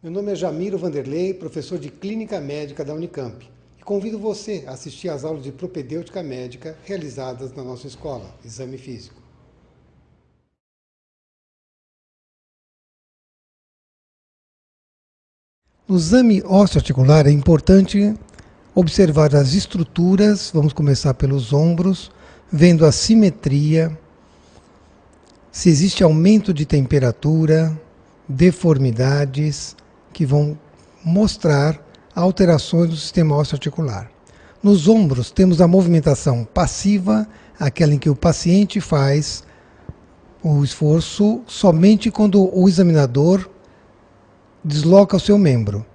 Meu nome é Jamiro Vanderlei, professor de Clínica Médica da Unicamp, e convido você a assistir às aulas de propedêutica médica realizadas na nossa escola, Exame Físico. No exame osteoarticular é importante observar as estruturas, vamos começar pelos ombros, vendo a simetria, se existe aumento de temperatura, deformidades, que vão mostrar alterações do sistema osteoarticular. Nos ombros temos a movimentação passiva, aquela em que o paciente faz o esforço somente quando o examinador desloca o seu membro.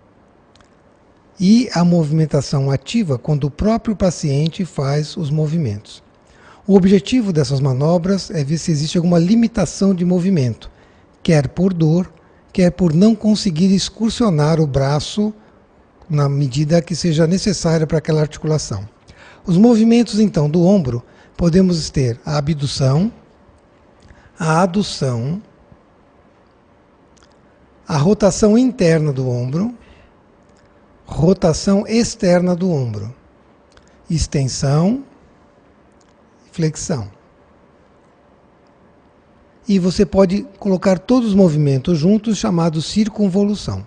E a movimentação ativa, quando o próprio paciente faz os movimentos. O objetivo dessas manobras é ver se existe alguma limitação de movimento, quer por dor, quer por não conseguir excursionar o braço na medida que seja necessária para aquela articulação. Os movimentos, então, do ombro, podemos ter a abdução, a adução, a rotação interna do ombro, rotação externa do ombro, extensão, flexão. E você pode colocar todos os movimentos juntos, chamados circunvolução.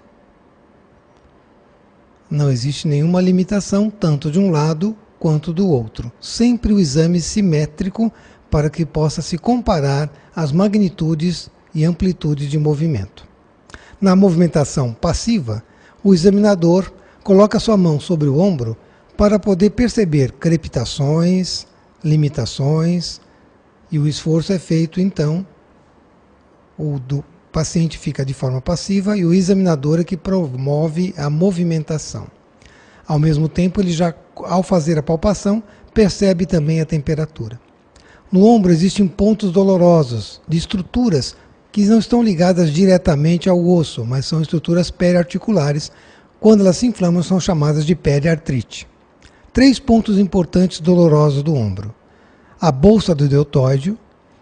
Não existe nenhuma limitação, tanto de um lado quanto do outro. Sempre o exame simétrico para que possa se comparar as magnitudes e amplitudes de movimento. Na movimentação passiva, o examinador coloca sua mão sobre o ombro para poder perceber crepitações, limitações, e o esforço é feito, então, o do paciente fica de forma passiva e o examinador é que promove a movimentação. Ao mesmo tempo, ele já, ao fazer a palpação, percebe também a temperatura. No ombro existem pontos dolorosos de estruturas que não estão ligadas diretamente ao osso, mas são estruturas periarticulares. Quando elas se inflamam, são chamadas de periartrite. 3 pontos importantes dolorosos do ombro. A bolsa do deltoide,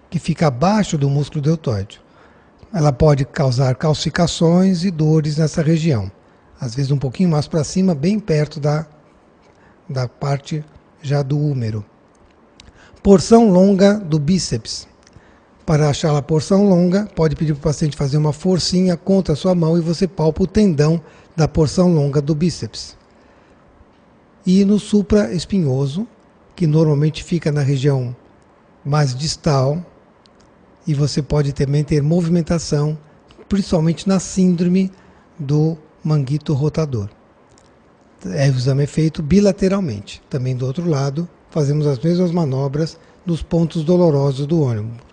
que fica abaixo do músculo deltoide. Ela pode causar calcificações e dores nessa região. Às vezes um pouquinho mais para cima, bem perto da parte já do úmero. Porção longa do bíceps. Para achar a porção longa, pode pedir para o paciente fazer uma forcinha contra a sua mão e você palpa o tendão da porção longa do bíceps. E no supraespinhoso, que normalmente fica na região mais distal, e você pode também ter movimentação, principalmente na síndrome do manguito rotador. O exame é feito bilateralmente. Também do outro lado, fazemos as mesmas manobras nos pontos dolorosos do ombro.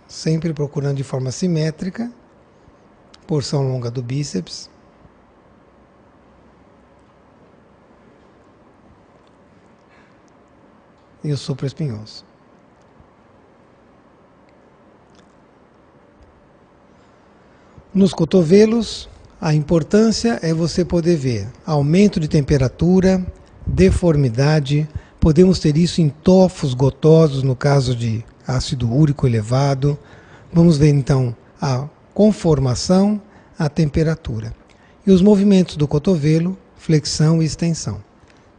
Sempre procurando de forma simétrica, porção longa do bíceps. E o supraespinhoso. Nos cotovelos, a importância é você poder ver aumento de temperatura, deformidade, podemos ter isso em tofos gotosos, no caso de ácido úrico elevado. Vamos ver então a conformação, a temperatura. E os movimentos do cotovelo, flexão e extensão.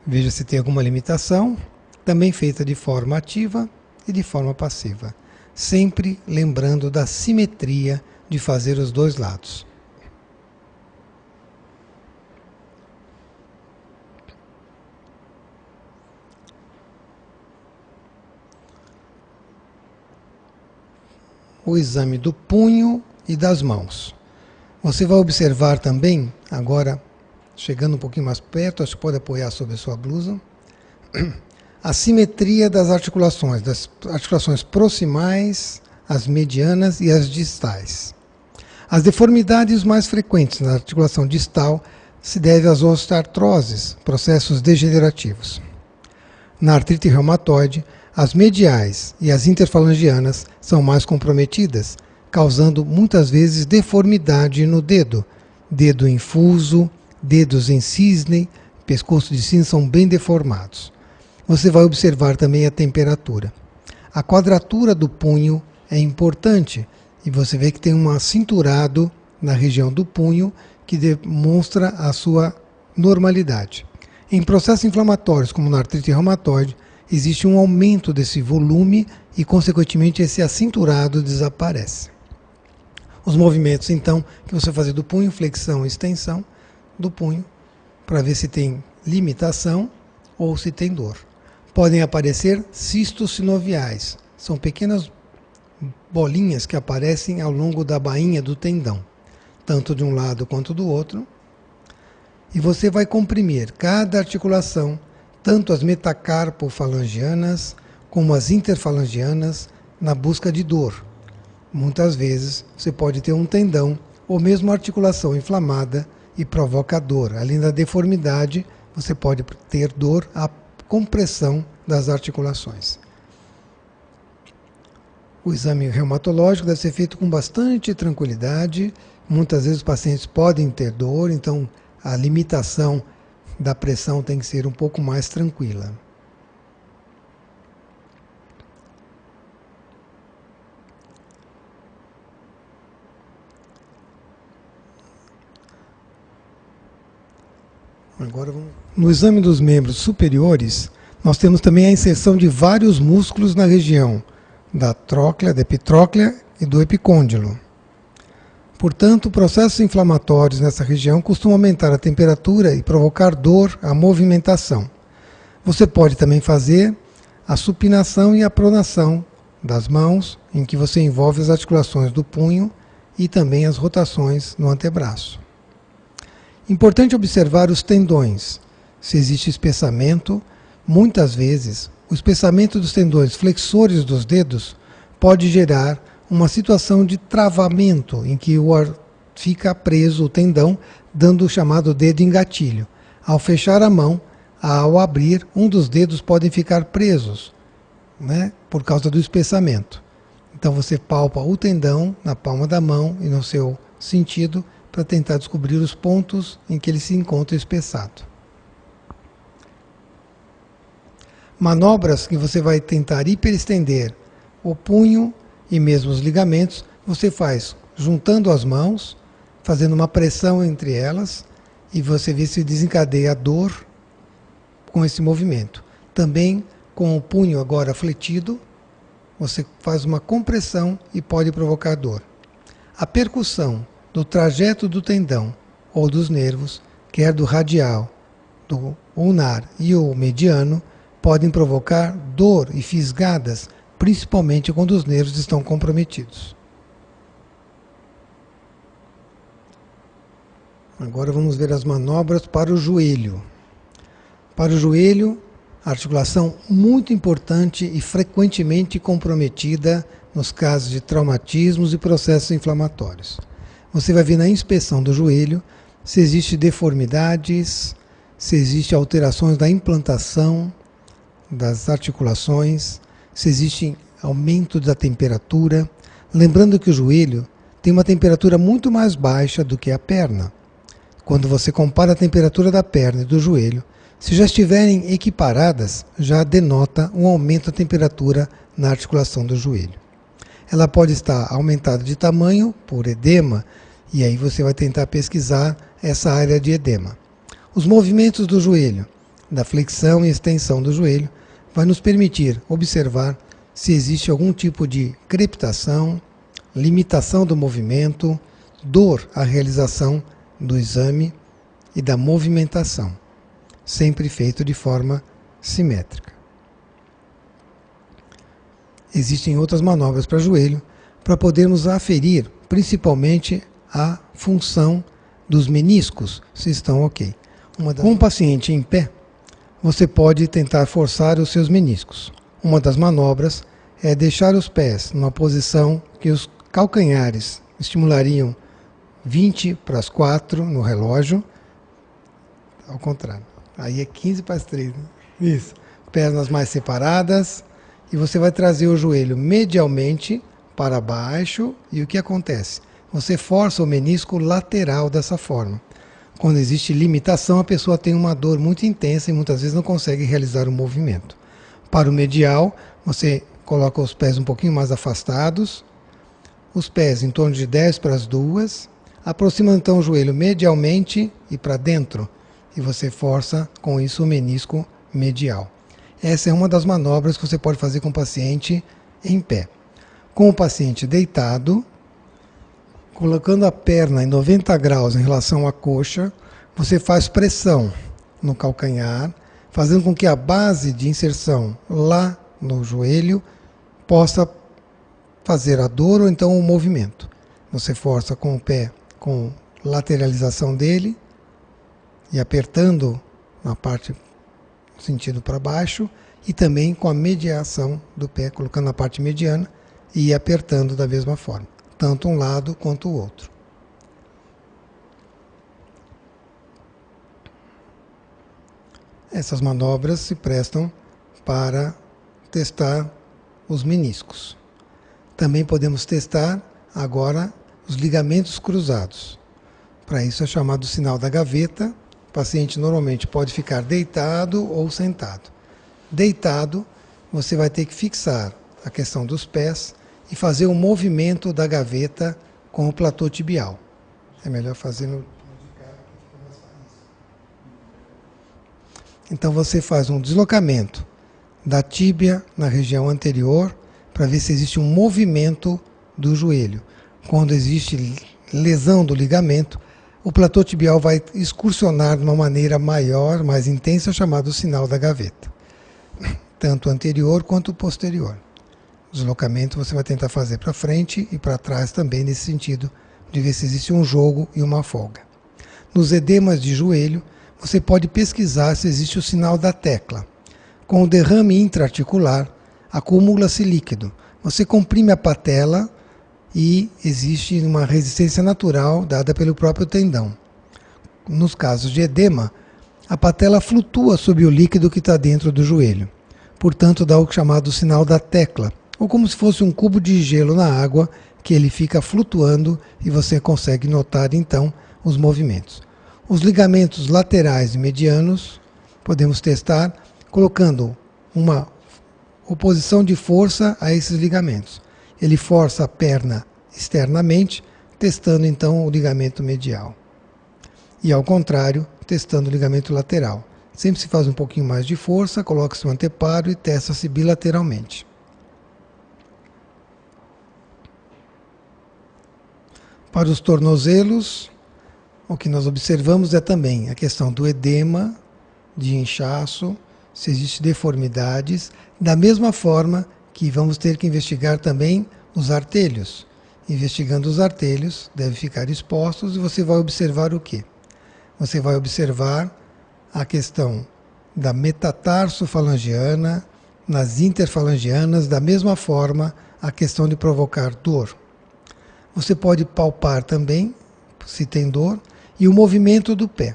Veja se tem alguma limitação, também feita de forma ativa e de forma passiva. Sempre lembrando da simetria de fazer os dois lados. O exame do punho e das mãos. Você vai observar também, agora chegando um pouquinho mais perto, acho que pode apoiar sobre a sua blusa, a simetria das articulações proximais, as medianas e as distais. As deformidades mais frequentes na articulação distal se devem às osteoartroses, processos degenerativos. Na artrite reumatoide, as mediais e as interfalangianas são mais comprometidas, causando muitas vezes deformidade no dedo. Dedo infuso, dedos em cisne, pescoço de cisne são bem deformados. Você vai observar também a temperatura. A quadratura do punho é importante e você vê que tem um acinturado na região do punho que demonstra a sua normalidade. Em processos inflamatórios, como na artrite reumatoide, existe um aumento desse volume e, consequentemente, esse acinturado desaparece. Os movimentos, então, que você vai fazer do punho, flexão e extensão do punho, para ver se tem limitação ou se tem dor. Podem aparecer cistos sinoviais, são pequenas bolinhas que aparecem ao longo da bainha do tendão, tanto de um lado quanto do outro, e você vai comprimir cada articulação, tanto as metacarpofalangianas como as interfalangianas, na busca de dor. Muitas vezes você pode ter um tendão ou mesmo articulação inflamada e provoca dor. Além da deformidade, você pode ter dor à compressão das articulações. O exame reumatológico deve ser feito com bastante tranquilidade. Muitas vezes os pacientes podem ter dor, então a limitação da pressão tem que ser um pouco mais tranquila. No exame dos membros superiores, nós temos também a inserção de vários músculos na região da tróclea, da epitróclea e do epicôndilo. Portanto, processos inflamatórios nessa região costumam aumentar a temperatura e provocar dor à movimentação. Você pode também fazer a supinação e a pronação das mãos, em que você envolve as articulações do punho e também as rotações no antebraço. Importante observar os tendões. Se existe espessamento, muitas vezes o espessamento dos tendões flexores dos dedos pode gerar uma situação de travamento, em que fica preso o tendão, dando o chamado dedo engatilho. Ao fechar a mão, ao abrir, um dos dedos podem ficar presos, por causa do espessamento. Então você palpa o tendão na palma da mão e no seu sentido para tentar descobrir os pontos em que ele se encontra espessado. Manobras que você vai tentar hiperestender o punho e mesmo os ligamentos, você faz juntando as mãos, fazendo uma pressão entre elas, e você vê se desencadeia a dor com esse movimento. Também com o punho agora fletido, você faz uma compressão e pode provocar dor. A percussão do trajeto do tendão ou dos nervos, quer do radial, do ulnar e o mediano, podem provocar dor e fisgadas, principalmente quando os nervos estão comprometidos. Agora vamos ver as manobras para o joelho. Para o joelho, a articulação muito importante e frequentemente comprometida nos casos de traumatismos e processos inflamatórios. Você vai ver na inspeção do joelho se existem deformidades, se existem alterações da implantação das articulações, se existe aumento da temperatura. Lembrando que o joelho tem uma temperatura muito mais baixa do que a perna. Quando você compara a temperatura da perna e do joelho, se já estiverem equiparadas, já denota um aumento da temperatura na articulação do joelho. Ela pode estar aumentada de tamanho por edema, e aí você vai tentar pesquisar essa área de edema. Os movimentos do joelho, da flexão e extensão do joelho, vai nos permitir observar se existe algum tipo de crepitação, limitação do movimento, dor à realização do exame e da movimentação, sempre feito de forma simétrica. Existem outras manobras para joelho para podermos aferir principalmente a função dos meniscos, se estão ok. Com o paciente em pé, você pode tentar forçar os seus meniscos. Uma das manobras é deixar os pés numa posição que os calcanhares estimulariam 20 para as 4 no relógio, ao contrário. Aí é 15 para as 3. Né? Isso. Pernas mais separadas, e você vai trazer o joelho medialmente para baixo, e o que acontece? Você força o menisco lateral dessa forma. Quando existe limitação, a pessoa tem uma dor muito intensa e muitas vezes não consegue realizar o movimento. Para o medial, você coloca os pés um pouquinho mais afastados, os pés em torno de 10 para as 2, Aproxima então o joelho medialmente e para dentro, e você força com isso o menisco medial. Essa é uma das manobras que você pode fazer com o paciente em pé. Com o paciente deitado, colocando a perna em 90 graus em relação à coxa, você faz pressão no calcanhar, fazendo com que a base de inserção lá no joelho possa fazer a dor ou então o movimento. Você força com o pé, com lateralização dele e apertando na parte no sentido para baixo e também com a mediação do pé, colocando na parte mediana e apertando da mesma forma, tanto um lado quanto o outro. Essas manobras se prestam para testar os meniscos. Também podemos testar agora os ligamentos cruzados. Para isso é chamado sinal da gaveta. O paciente normalmente pode ficar deitado ou sentado. Deitado, você vai ter que fixar a questão dos pés e fazer o movimento da gaveta com o platô tibial. É melhor fazer no... Então você faz um deslocamento da tíbia na região anterior para ver se existe um movimento do joelho. Quando existe lesão do ligamento, o platô tibial vai excursionar de uma maneira maior, mais intensa, chamado sinal da gaveta. Tanto anterior quanto posterior. O deslocamento você vai tentar fazer para frente e para trás também, nesse sentido de ver se existe um jogo e uma folga. Nos edemas de joelho, você pode pesquisar se existe o sinal da tecla. Com o derrame intraarticular, acumula-se líquido. Você comprime a patela e existe uma resistência natural dada pelo próprio tendão. Nos casos de edema, a patela flutua sob o líquido que está dentro do joelho. Portanto, dá o chamado sinal da tecla, ou como se fosse um cubo de gelo na água, que ele fica flutuando e você consegue notar então os movimentos. Os ligamentos laterais e medianos podemos testar colocando uma oposição de força a esses ligamentos. Ele força a perna externamente, testando então o ligamento medial. E ao contrário, testando o ligamento lateral. Sempre se faz um pouquinho mais de força, coloca-se o anteparo e testa-se bilateralmente. Para os tornozelos, o que nós observamos é também a questão do edema, de inchaço, se existem deformidades, da mesma forma que vamos ter que investigar também os artelhos. Investigando os artelhos, devem ficar expostos e você vai observar o quê? Você vai observar a questão da metatarsofalangiana, nas interfalangianas, da mesma forma a questão de provocar dor. Você pode palpar também, se tem dor, e o movimento do pé,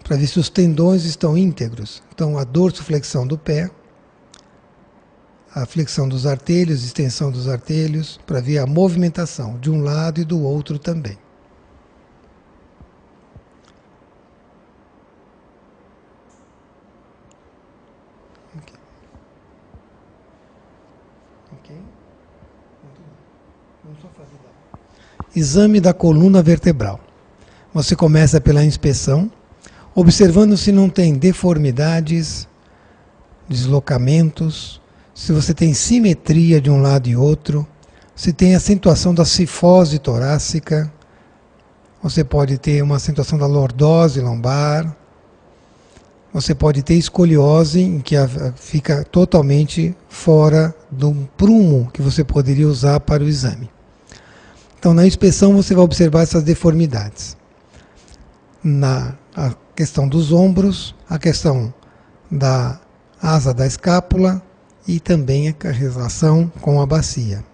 para ver se os tendões estão íntegros. Então, a dorsiflexão do pé, a flexão dos artelhos, extensão dos artelhos, para ver a movimentação de um lado e do outro também. Ok? Muito bem. Vamos só fazer exame da coluna vertebral. Você começa pela inspeção, observando se não tem deformidades, deslocamentos, se você tem simetria de um lado e outro, se tem acentuação da cifose torácica, você pode ter uma acentuação da lordose lombar, você pode ter escoliose, em que fica totalmente fora do prumo que você poderia usar para o exame. Então, na inspeção, você vai observar essas deformidades. A questão dos ombros, a questão da asa da escápula e também a relação com a bacia.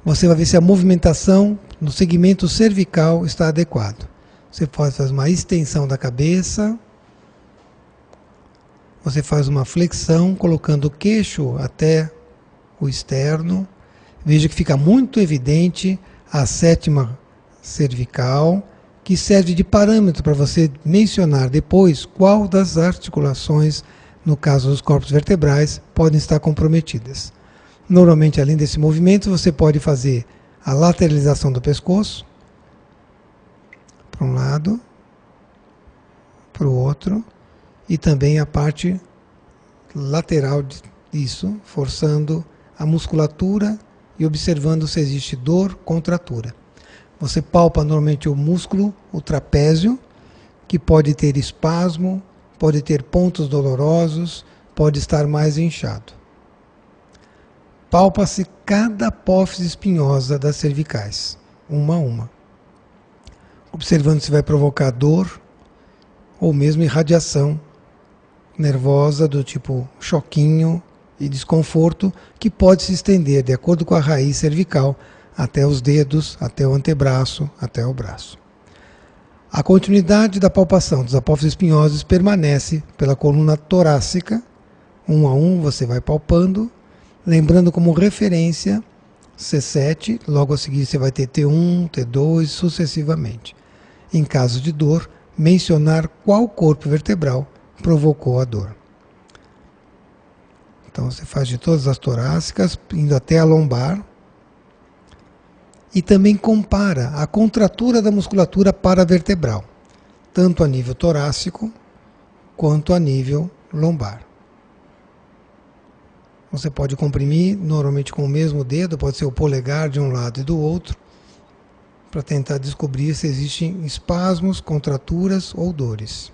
Você vai ver se a movimentação no segmento cervical está adequado. Você pode fazer uma extensão da cabeça, você faz uma flexão colocando o queixo até o externo. Veja que fica muito evidente a sétima cervical, que serve de parâmetro para você mencionar depois qual das articulações, no caso dos corpos vertebrais, podem estar comprometidas. Normalmente, além desse movimento, você pode fazer a lateralização do pescoço, para um lado, para o outro, e também a parte lateral disso, forçando a musculatura e observando se existe dor, contratura. Você palpa normalmente o músculo, o trapézio, que pode ter espasmo, pode ter pontos dolorosos, pode estar mais inchado. Palpa-se cada apófise espinhosa das cervicais, uma a uma, observando se vai provocar dor ou mesmo irradiação nervosa do tipo choquinho e desconforto, que pode se estender de acordo com a raiz cervical até os dedos, até o antebraço, até o braço. A continuidade da palpação dos apófises espinhosos permanece pela coluna torácica, um a um você vai palpando, lembrando como referência C7, logo a seguir você vai ter T1, T2, sucessivamente. Em caso de dor, mencionar qual corpo vertebral provocou a dor. Então você faz de todas as torácicas, indo até a lombar, e também compara a contratura da musculatura paravertebral, tanto a nível torácico quanto a nível lombar. Você pode comprimir normalmente com o mesmo dedo, pode ser o polegar de um lado e do outro, para tentar descobrir se existem espasmos, contraturas ou dores.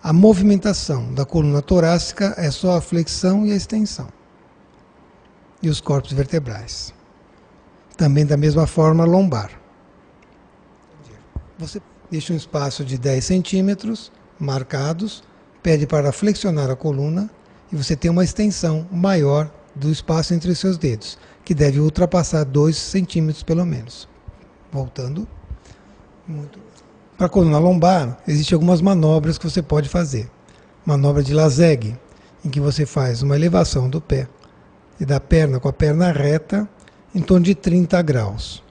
A movimentação da coluna torácica é só a flexão e a extensão. E os corpos vertebrais. Também da mesma forma lombar. Você deixa um espaço de 10 centímetros marcados, pede para flexionar a coluna e você tem uma extensão maior do espaço entre os seus dedos, que deve ultrapassar 2 centímetros pelo menos. Voltando. Para a coluna lombar, existem algumas manobras que você pode fazer. Manobra de Lazegue, em que você faz uma elevação do pé e da perna com a perna reta em torno de 30 graus.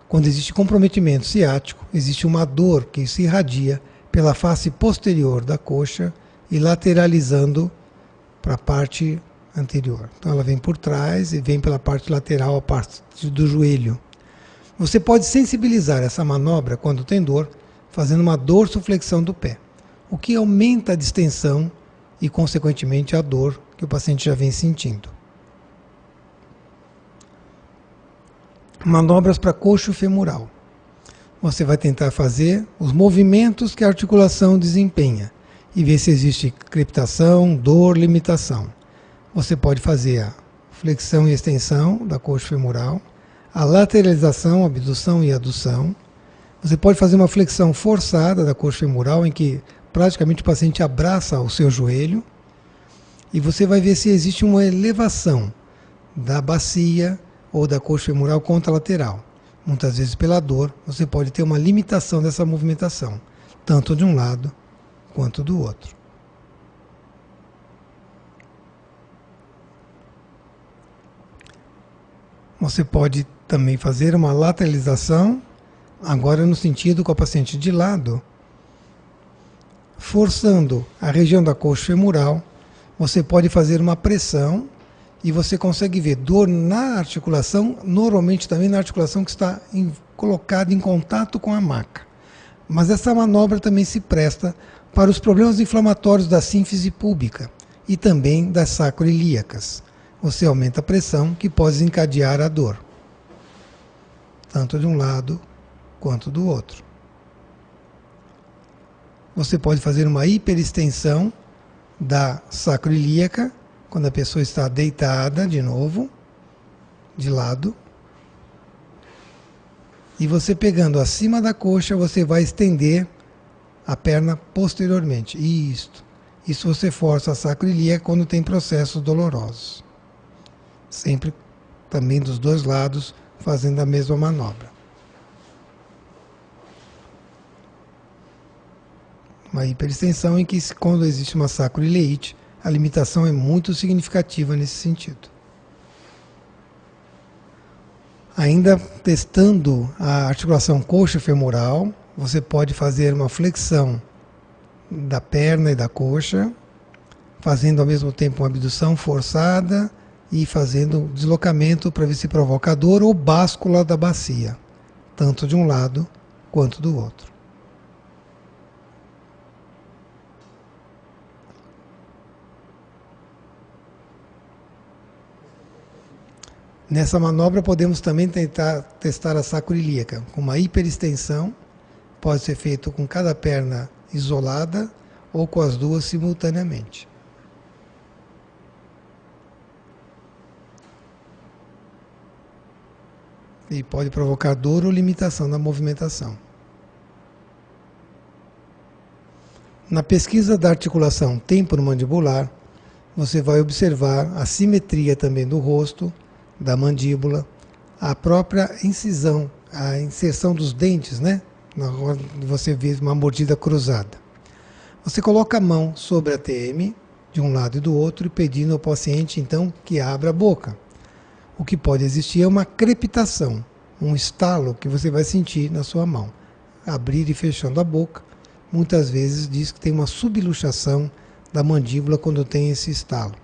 Quando existe comprometimento ciático, existe uma dor que se irradia pela face posterior da coxa e lateralizando para a parte anterior. Então ela vem por trás e vem pela parte lateral, a parte do joelho. Você pode sensibilizar essa manobra quando tem dor, fazendo uma dorsoflexão do pé, o que aumenta a distensão e, consequentemente, a dor que o paciente já vem sentindo. Manobras para coxo femoral. Você vai tentar fazer os movimentos que a articulação desempenha e ver se existe crepitação, dor, limitação. Você pode fazer a flexão e extensão da coxa femoral, a lateralização, abdução e adução. Você pode fazer uma flexão forçada da coxa femoral, em que praticamente o paciente abraça o seu joelho, e você vai ver se existe uma elevação da bacia ou da coxa femoral contralateral. Muitas vezes pela dor, você pode ter uma limitação dessa movimentação, tanto de um lado quanto do outro. Você pode também fazer uma lateralização, agora no sentido com a paciente de lado, forçando a região da coxa femoral. Você pode fazer uma pressão e você consegue ver dor na articulação, normalmente também na articulação que está colocada em contato com a maca. Mas essa manobra também se presta para os problemas inflamatórios da sínfise púbica e também das sacroiliacas. Você aumenta a pressão, que pode desencadear a dor, tanto de um lado quanto do outro. Você pode fazer uma hiperextensão da sacroiliaca, quando a pessoa está deitada de novo, de lado. E você pegando acima da coxa, você vai estender a perna posteriormente. Isso você força a sacroiliaca quando tem processos dolorosos. Sempre também dos dois lados, fazendo a mesma manobra. Uma hiperextensão em que, quando existe uma sacroileite, a limitação é muito significativa nesse sentido. Ainda testando a articulação coxa-femoral, você pode fazer uma flexão da perna e da coxa, fazendo ao mesmo tempo uma abdução forçada e fazendo deslocamento para ver se provoca dor ou báscula da bacia, tanto de um lado quanto do outro. Nessa manobra podemos também tentar testar a sacroiliaca. Com uma hiperextensão, pode ser feito com cada perna isolada ou com as duas simultaneamente. E pode provocar dor ou limitação na movimentação. Na pesquisa da articulação temporomandibular, você vai observar a simetria também do rosto, da mandíbula, a própria incisão, a inserção dos dentes, né? Na hora de você ver uma mordida cruzada. Você coloca a mão sobre a TM, de um lado e do outro, e pedindo ao paciente, então, que abra a boca. O que pode existir é uma crepitação, um estalo que você vai sentir na sua mão. Abrir e fechando a boca, muitas vezes diz que tem uma subluxação da mandíbula quando tem esse estalo.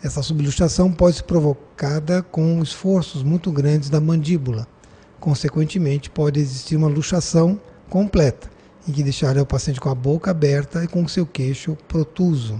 Essa subluxação pode ser provocada com esforços muito grandes da mandíbula. Consequentemente, pode existir uma luxação completa, em que deixará o paciente com a boca aberta e com o seu queixo protuso.